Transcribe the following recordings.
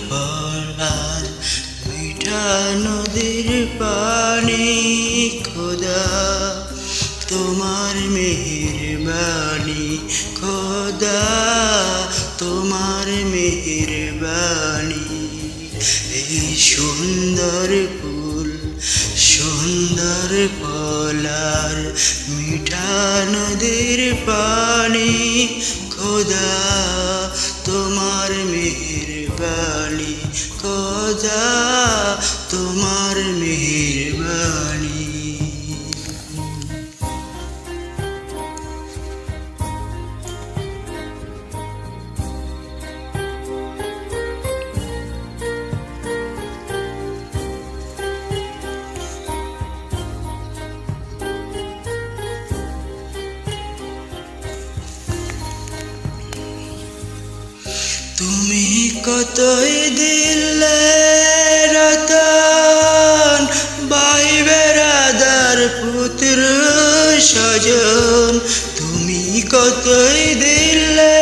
পলার মিঠা নদীর পানি খোদা তোমার মেহেরবানি খোদা তোমার মেহেরবানি এই সুন্দর ফুল সুন্দর পলার মিঠা নদীর পানি খোদা তোমার মেহেরবানি খোদা তোমার মেহেরবানি তুমি কতই দিলে রতন ভাই বেরাদার পুত্র স্বজন তুমি কতই দিলে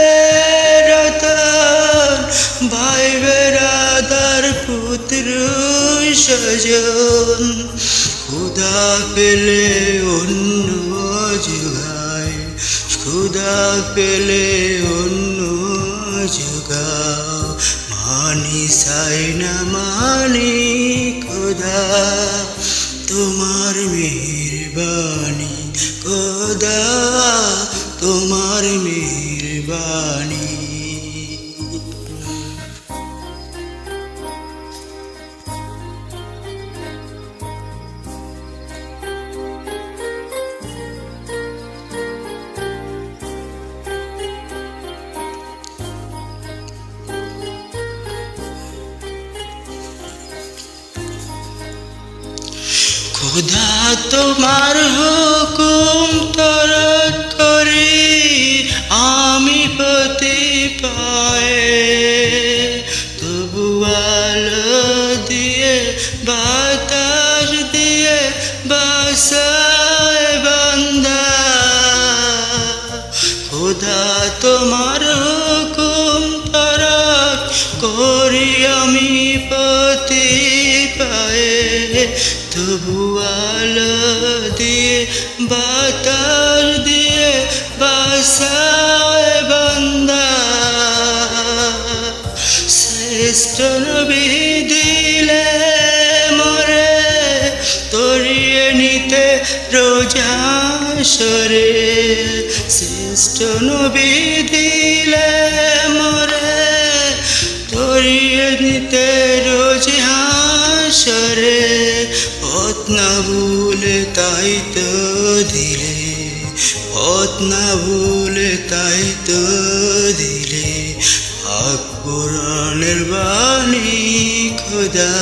রতন ভাই বেরাদার পুত্র স্বজন ক্ষুধা পেলে অন্য জোগায় ক্ষুধা পেলে অন্য জগাও মানি চাই না মানি খোদা তোমার মেহেরবানি খোদা তোমার মেহেরবানি খোদা তোমার হুকুম তরক করি আমি পতি পায়ে তবু আলো দিয়ে বাতাস দিয়ে বাসায় বান্দা খোদা তোমার হুকুম তরক করি আমি পতি পায়ে তবু আলো দিয়ে বাতাস দিয়ে বাসায় বান্দা শ্রেষ্ঠ নবী দিলে মরে তরিয়ে নিতে রোজা সরে শ্রেষ্ঠ নবী দিলে মরে তরিয়ে নিতে রোজা সরে পথ না ভুলে তাই তো দিলে পথ না ভুলে তাই তো দিলে পাক কোরআনের বাণী খোদা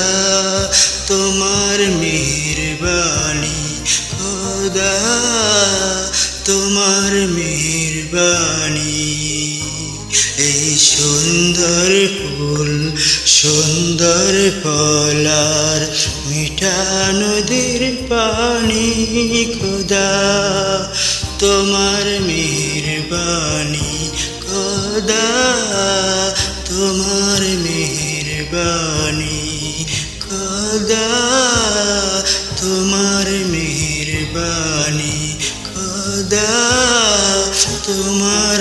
তোমার মেহেরবানি খোদা তোমার মেহেরবানি এই সুন্দর ফুল সুন্দর পলার মিঠা নদীর পানি খোদা তোমার মেহেরবানি খোদা তোমার মেহেরবানি খোদা তোমার মেহেরবানি খোদা তোমার